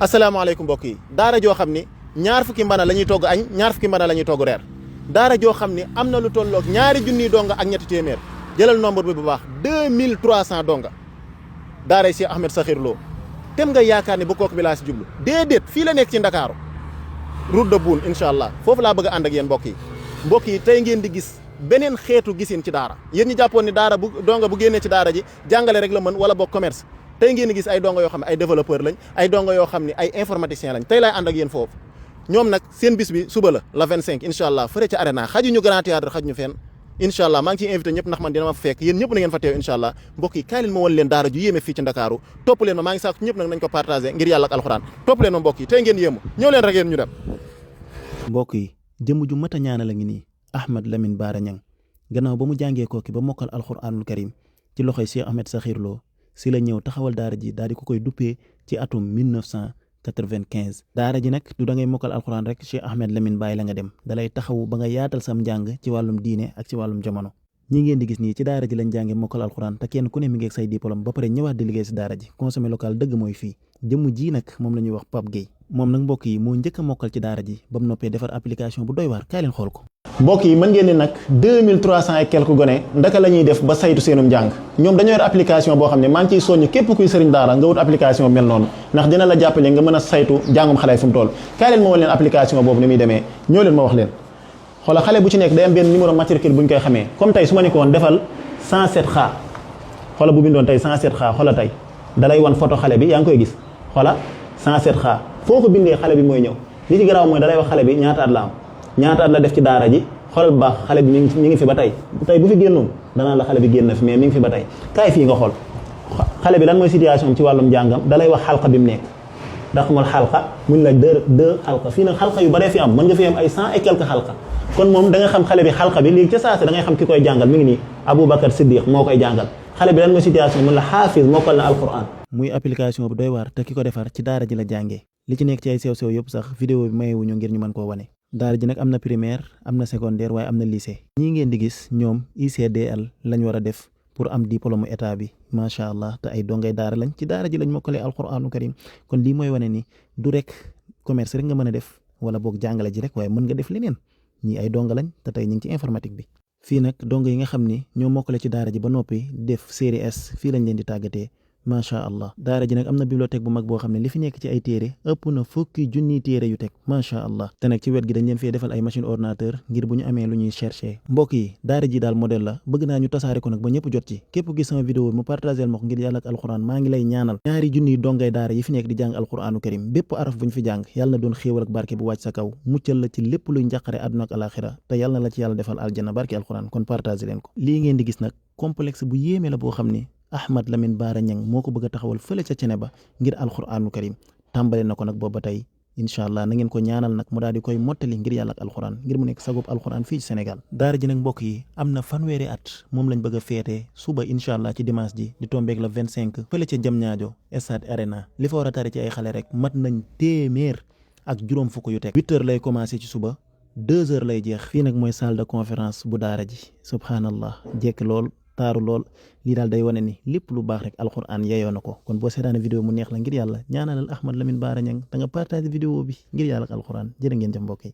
asalaamaaleykum mbokk yi daara joo xam ni ñaar fukki mbana la ñuy togg añ ñaar fukki mbana la ñuy togg reer daara joo xam ni am na lu tolloog ñaari junniy donga ak ñetti téeméer jëlal nombre bi bu baax 2300 donga daaray Cheikh Ahmed Sakhir Lo tem nga yaakaar ni bu kooku bi laa si jublu déedéet fii la nekk ci Ndakaaru route de Boune incha allah foofu laa bëgg a ànd ak yéen mbokk yi tey ngeen di gis beneen xeetu gisin ci daara yéen ñi jàppoon ni daara bu donga bu génnee ci daara ji jàngale rek la mën wala boog commerce tey ngeen di gis ay donga yoo xam ne ay développeur lañ ay donga yoo xam ne ay informaticien lañ tey laay ànd ak yéen foofu ñoom nag seen bis bi suba la 25 incha allah fële ca arena xajuñu grand théâtre xajuñu fenn incha allah maa ngi ciy invité ñëpp ndax man dina ma fa fekk yéen ñëpp na ngeen fa teew incha allah mbokk yi kaay leen ma wan leen daara ju yéeme fii ci Ndakaaru topp leen ma maa ngi sàkku ñëpp nag nañ ko partagé ngir yàlla ak alxuraan topp leen ma mbokk yi tey ngeen yéemu ñëw leen rek yéen ñu dem mbokk yi jëmm ju mat a ñaanal a ngi nii Ahmed Lamine Bara Niang gannaaw ba mu jàngee kooki ba mokkal alxuraanul karim ci loxoy Cheikh Ahmed Sakhir Lo si la ñëw taxawal daara ji daal di ko koy duppee ci atum 1995 daara ji nag du da ngay mokkal alxuraan rek Cheikh Ahmed Lamine bàyyi la nga dem dalay taxawu ba nga yaatal sam njàng ci wàllum diine ak ci wàllum jamono ñi ngeen di gis nii ci daara ji lañ jànge mokkal alxuraan te kenn ku ne mi ngi ak say diplôme ba pare ñëwaat di liggéey si daara ji consommé local dëgg mooy fii jëmm ji nag moom la ñuy wax Pape Gueye moom nag mbokk yi moo njëkk a mokkal ci daara ji ba mu noppee defar application bu doy waar kaay leen xool ko mbokk yi mën ngeen ni nag 2300 et quelques gone ndaka la ñuy def ba saytu seenum njàng ñoom dañoo yor application boo xam ne maa ngi ciy soññ képp kuy sëriñ daara nga wut application mel noonu ndax dina la jàppale nga mën a saytu njàngum xale fu mu toll kaay leen ma wax leen application boobu ni muy demee ñoo leen ma wax leen xoola xale bu ci nekk day am benn numéro matricule bu ñu koy xamee comme tey su ma ne ko woon defal 107 xaa xoola bu bindoon tey 107 xaa xoola tey dalay wan photo xale bi yaa ngi koy gis xoola 107 xaa foo ko bindee xale bi mooy ñëw li ci garaaw mooy dalay wax xale bi ñaata at la am ñaata at la def ci daara ji xoolal bu baax xale bi mi ngi fi ba tey bu fi génnoon danaa la xale bi génn fi mais mi ngi fi ba tey kaay fii nga xool xale bi lan mooy situation ci wàllum jàngam dalay wax xalqa bi mu nekk ndax xamul xalqa mun la deux xalqa fii nag xalqa yu baree fi am mën nga fi am ay 100 et quelques xalqa kon moom da nga xam xale bi xalqa bi léegi ca saase da ngay xam ki koy jàngal mi ngi nii Aboubacar Siddiq moo koy jàngal xale bi lan mooy situation mun la xaafis mokkal na alquran muy application bu doy waar te ki ko defar ci daara ji la jàngee li ci nekk ci ay sew-sew yëpp sax vidéo bi mayewuñu ngir ñu mën koo wane daara ji nag am na primaire am na secondaire waaye am na lycée ñii ngeen di gis ñoom ICDL lañ war a def pour am diplôme état bi macha allah te ay dongay daara lañ ci daara ji lañ mokkalee alquranu karim kon lii mooy wane ni du rek commerce rek nga mën a def wala boog jàngale ji rek waaye mën nga def leneen ñii ay donga lañ te tey ñu ngi ci informatique bi fii nag donga yi nga xam ni ñoo mokkale ci daara ji ba noppi def série S fii lañ leen di tàggatee macha allah daara ji nag am na bibliothèque bu mag boo xam ne li fi nekk ci ay téere ëpp na fukki junniy téere yu teg macha allah te nag ci wet gi dañ leen fee defal ay machine ordinateur ngir bu ñu amee lu ñuy chercher mbokk yi daara ji daal modèle la bëgg naa ñu tasaare ko nag ba ñëpp jot ci képp gis sama vidéo mu partagel ma ko ngir yàlla ak alxuraan maa ngi lay ñaanal ñaari junniy dongay daara yi fi nekk di jàng alxuraanu karim bépp araf bu ñu fi jàng yàlla na doon xéewal ak barke bu wàcc sa kaw muccal la ci lépp luy njàqare àdduna ak alaxira te yàlla na la ci yàlla defal aljanna barke alxuraan kon partagé leen ko lii ngeen di gis nag complexe bu yéeme la boo xam ne Ahmed Lamine Bara Niang moo ko bëgg a taxawal fële ca cene ba ngir alxuraanu karim tàmbale na ko nag booba tey incha allah na ngeen ko ñaanal nag mu daal di koy mottali ngir yàlla ak alxuraan ngir mu nekk sagub alxuraan fii ci Sénégal daara ji nag mbokk yi am na fanweeri at moom lañ bëgg a feetee suba incha allah ci dimanche ji di tombeeg la 25 fële ca Diamniadio stade arena li fa war a tari ci ay xale rek mat nañ téeméer ak juróom fukk yu teg 8 heures lay commencé ci suba 2 heures lay jeex fii nag mooy salle de conférence bu daara ji subhanallah jekk lool taaru lool lii daal day wane ni lépp lu baax rek alxuraan yeyoo na ko kon boo seetaane vidéo mu neex la ngir yàlla ñaanalal Ahmed Lamine Bara Niang da nga partage vidéo bi ngir yàlla ak alxuraan jërë ngeen jëf mbokk yi